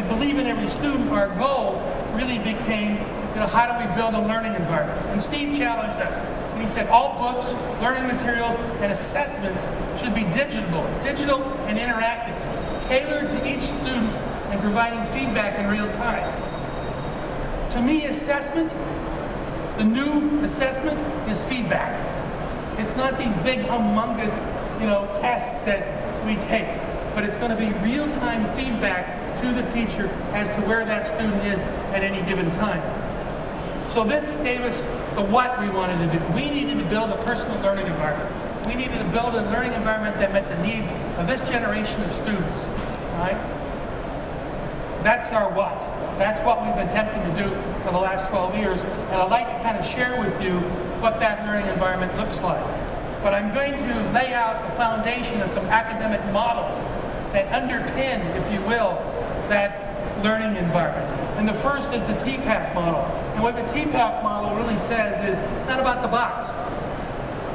we believe in every student, our goal really became, how do we build a learning environment? And Steve challenged us. And he said all books, learning materials, and assessments should be digital and interactive, tailored to each student and providing feedback in real time. To me, the new assessment is feedback. It's not these big humongous, tests that we take, but it's going to be real-time feedback to the teacher as to where that student is at any given time. So this gave us the what we wanted to do. We needed to build a personal learning environment. We needed to build a learning environment that met the needs of this generation of students, right? That's our what. That's what we've been attempting to do for the last 12 years, and I'd like to kind of share with you what that learning environment looks like. But I'm going to lay out the foundation of some academic models that underpin, if you will, that learning environment. And the first is the TPAC model. And what the TPAC model really says is, it's not about the box,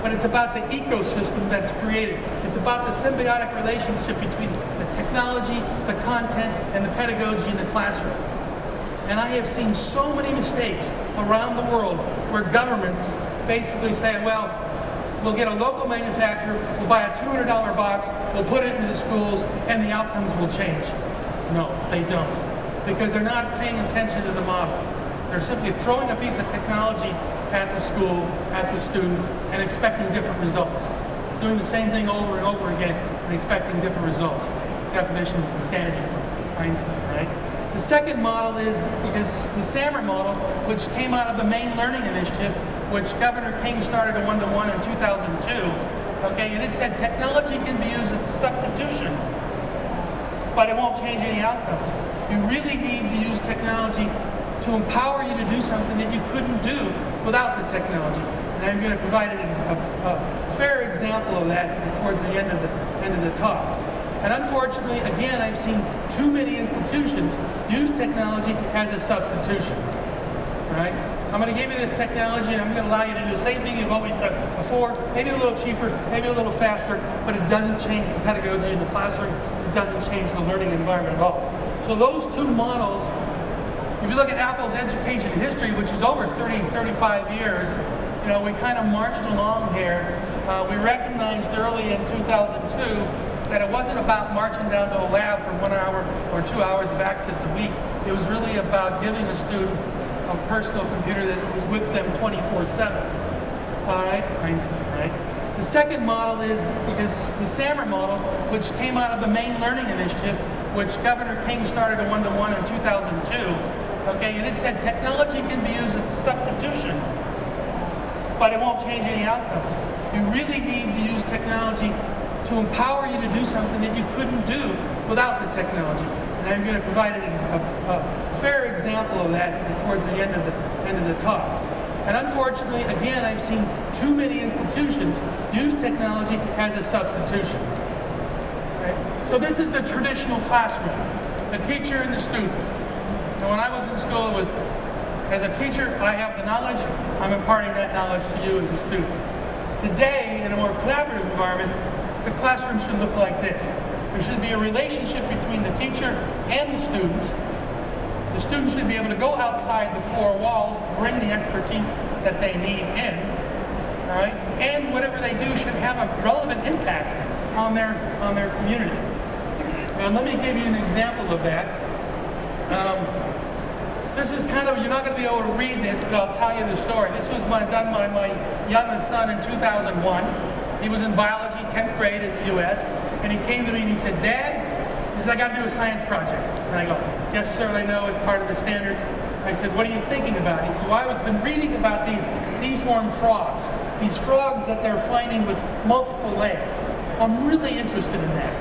but it's about the ecosystem that's created. It's about the symbiotic relationship between the technology, the content, and the pedagogy in the classroom. And I have seen so many mistakes around the world where governments basically say, well, we'll get a local manufacturer, we'll buy a $200 box, we'll put it into the schools, and the outcomes will change. No, they don't. Because they're not paying attention to the model. They're simply throwing a piece of technology at the school, at the student, and expecting different results. Doing the same thing over and over again and expecting different results. Definition of insanity from Einstein, right? The second model is the SAMR model, which came out of the Maine Learning Initiative, which Governor King started a one-to-one in 2002. Okay, and it said technology can be used as a substitution, but it won't change any outcomes. You really need to use technology to empower you to do something that you couldn't do without the technology. And I'm going to provide a fair example of that towards the end of the talk. And unfortunately, again, I've seen too many institutions use technology as a substitution. Right? I'm going to give you this technology, and I'm going to allow you to do the same thing you've always done before, maybe a little cheaper, maybe a little faster, but it doesn't change the pedagogy in the classroom. It doesn't change the learning environment at all. So those two models, if you look at Apple's education history, which is over 35 years, we kind of marched along here. We recognized early in 2002 that it wasn't about marching down to a lab for 1 hour or 2 hours of access a week. It was really about giving a student a personal computer that was with them 24/7. All right, Einstein, right? The second model is the SAMR model, which came out of the Maine Learning Initiative, which Governor King started a one-to-one in 2002. Okay, and it said technology can be used as a substitution, but it won't change any outcomes. You really need to use technology to empower you to do something that you couldn't do without the technology. And I'm going to provide a fair example of that towards the end of the talk. And unfortunately, again, I've seen too many institutions use technology as a substitution. Right? So this is the traditional classroom, the teacher and the student. And when I was in school, it was, as a teacher, I have the knowledge, I'm imparting that knowledge to you as a student. Today, in a more collaborative environment, the classroom should look like this. There should be a relationship between the teacher and the student. The student should be able to go outside the four walls to bring the expertise that they need in, all right? And whatever they do should have a relevant impact on their community. And let me give you an example of that. This is kind of, you're not going to be able to read this, but I'll tell you the story. This was done by my youngest son in 2001. He was in biology, 10th grade in the U.S., and he came to me and he said, Dad, he says, I got to do a science project. And I go, yes, sir, I know, it's part of the standards. I said, what are you thinking about? He says, well, I've been reading about these deformed frogs, these frogs that they're finding with multiple legs. I'm really interested in that.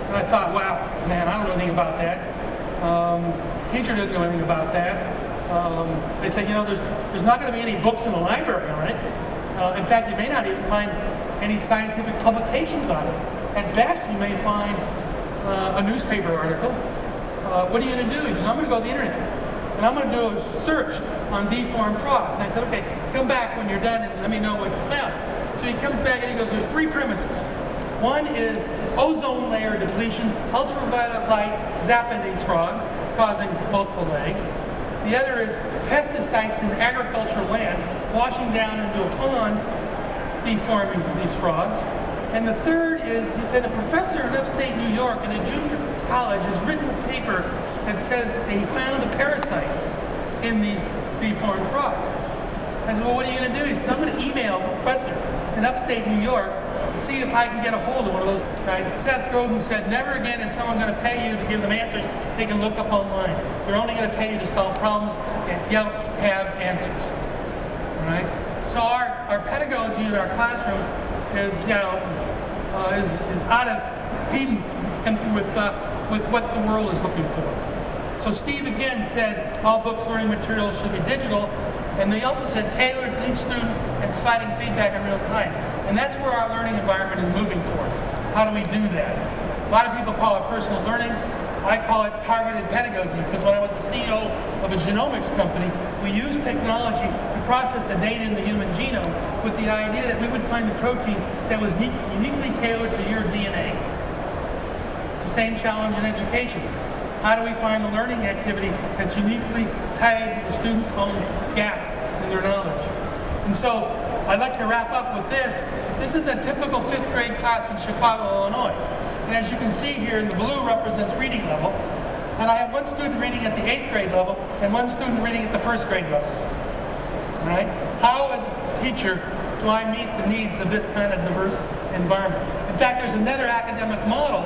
And I thought, wow, man, I don't know anything about that. Teacher doesn't know anything about that. They said, there's not going to be any books in the library on it. In fact, you may not even find any scientific publications on it. At best, you may find a newspaper article. What are you going to do? He says, I'm going to go to the internet, and I'm going to do a search on deformed frogs. And I said, okay, come back when you're done and let me know what you found. So he comes back and he goes, there's three premises. One is ozone layer depletion, ultraviolet light zapping these frogs. causing multiple legs. The other is pesticides in agricultural land washing down into a pond, deforming these frogs. And the third is, he said, a professor in upstate New York in a junior college has written a paper that says that he found a parasite in these deformed frogs. I said, well, what are you going to do? He said, I'm going to email the professor in upstate New York to see if I can get a hold of one of those. Right? Seth Godin said, never again is someone going to pay you to give them answers they can look up online. They're only going to pay you to solve problems and you don't have answers. All right? So our pedagogy in our classrooms is, is out of cadence with what the world is looking for. So Steve again said all books, learning materials should be digital, and they also said tailored to each student and providing feedback in real time. And that's where our learning environment is moving towards. How do we do that? A lot of people call it personal learning. I call it targeted pedagogy, because when I was the CEO of a genomics company, we used technology to process the data in the human genome with the idea that we would find the protein that was uniquely tailored to your DNA. It's the same challenge in education. How do we find the learning activity that's uniquely tied to the student's own gap in their knowledge? And so I'd like to wrap up with this. This is a typical 5th grade class in Chicago, Illinois. And as you can see here, in the blue represents reading level. And I have one student reading at the 8th grade level and one student reading at the 1st grade level. All right? How, as a teacher, do I meet the needs of this kind of diverse environment? In fact, there's another academic model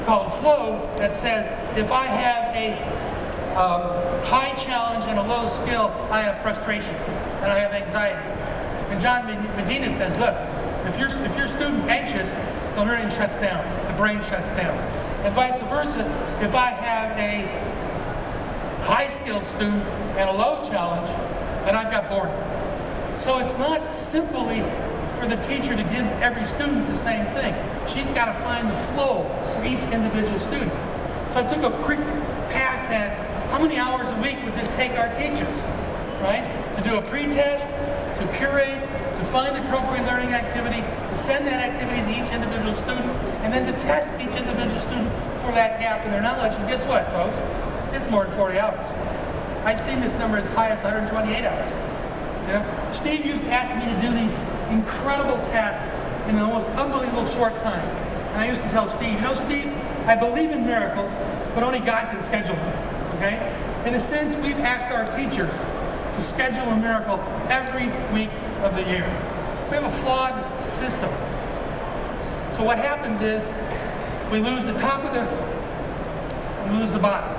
called flow that says if I have a high challenge and a low skill, I have frustration and I have anxiety. And John Medina says, look, if your student's anxious, the learning shuts down, the brain shuts down. And vice versa, if I have a high-skilled student and a low challenge, then I've got boredom. So it's not simply for the teacher to give every student the same thing. She's got to find the flow for each individual student. So I took a quick pass at how many hours a week would this take our teachers, right? To do a pre-test, to curate, to find the appropriate learning activity, to send that activity to each individual student, and then to test each individual student for that gap in their knowledge. And guess what, folks? It's more than 40 hours. I've seen this number as high as 128 hours. You know? Steve used to ask me to do these incredible tasks in the most unbelievable short time. And I used to tell Steve, you know, Steve, I believe in miracles, but only God can schedule them, okay? In a sense, we've asked our teachers to schedule a miracle every week of the year. We have a flawed system. So what happens is, we lose the top of we lose the bottom.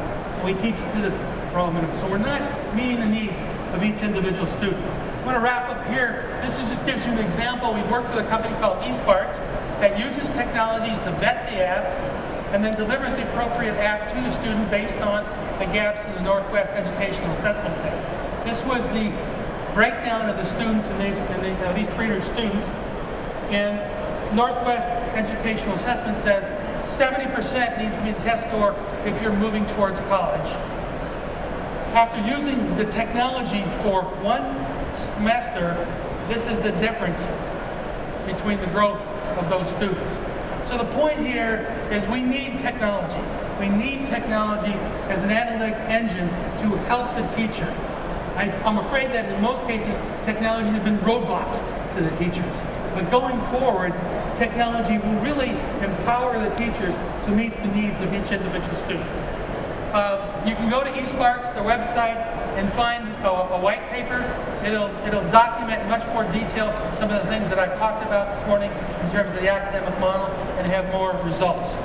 And we teach to the wrong minimum. So we're not meeting the needs of each individual student. I want to wrap up here. This just gives you an example. We've worked with a company called eSparks that uses technologies to vet the apps and then delivers the appropriate app to the student based on the gaps in the Northwest Educational Assessment Test. This was the breakdown of the students and these 300 students. And Northwest Educational Assessment says 70% needs to be the test score if you're moving towards college. After using the technology for one semester, this is the difference between the growth of those students. So the point here is we need technology. We need technology as an analytic engine to help the teacher. I'm afraid that in most cases, technology has been roadblocked to the teachers. But going forward, technology will really empower the teachers to meet the needs of each individual student. You can go to eSparks, their website, and find a white paper. It'll document in much more detail some of the things that I've talked about this morning in terms of the academic model and have more results.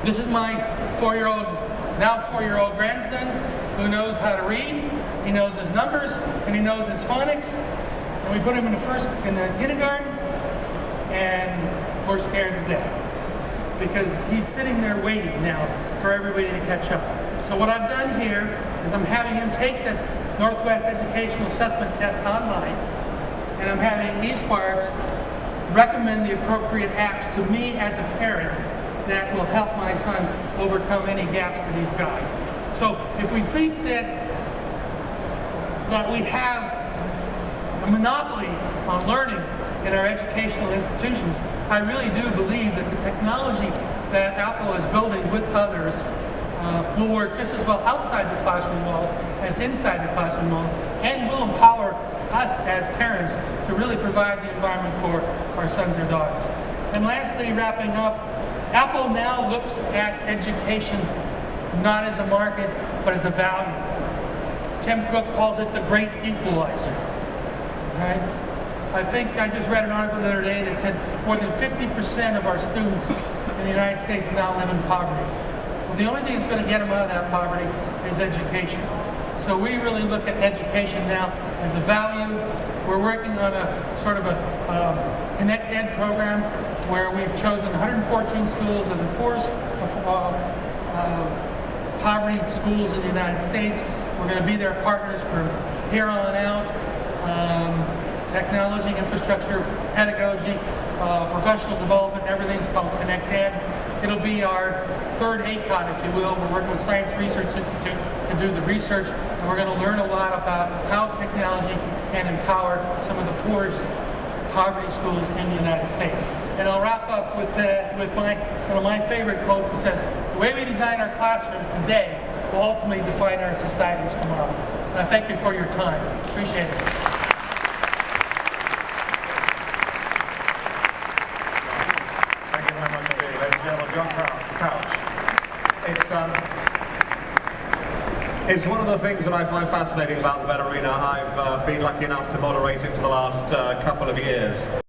This is my now four-year-old grandson who knows how to read, he knows his numbers, and he knows his phonics. And we put him in the kindergarten, and we're scared to death because he's sitting there waiting now for everybody to catch up. So what I've done here is I'm having him take the Northwest Educational Assessment Test online, and I'm having eSparks recommend the appropriate apps to me as a parent that will help my son overcome any gaps that he's got. So if we think that we have a monopoly on learning in our educational institutions, I really do believe that the technology that Apple is building with others will work just as well outside the classroom walls as inside the classroom walls, and will empower us as parents to really provide the environment for our sons or daughters. And lastly, wrapping up, Apple now looks at education not as a market, but as a value. Tim Cook calls it the great equalizer. Right? I think I just read an article the other day that said more than 50% of our students in the United States now live in poverty. Well, the only thing that's going to get them out of that poverty is education. So we really look at education now as a value. We're working on a sort of a Connect Ed program where we've chosen 114 schools of the poorest poverty schools in the United States. We're going to be their partners from here on out. Technology, infrastructure, pedagogy, professional development, everything's called Connect Ed. It'll be our third ACOT, if you will. We're working with Science Research Institute to do the research, and we're going to learn a lot about how technology can empower some of the poorest poverty schools in the United States. And I'll wrap up with one of my favorite quotes that says, "The way we design our classrooms today will ultimately define our societies tomorrow." And I thank you for your time. Appreciate it. It's one of the things that I find fascinating about the Bett Arena. I've been lucky enough to moderate it for the last couple of years.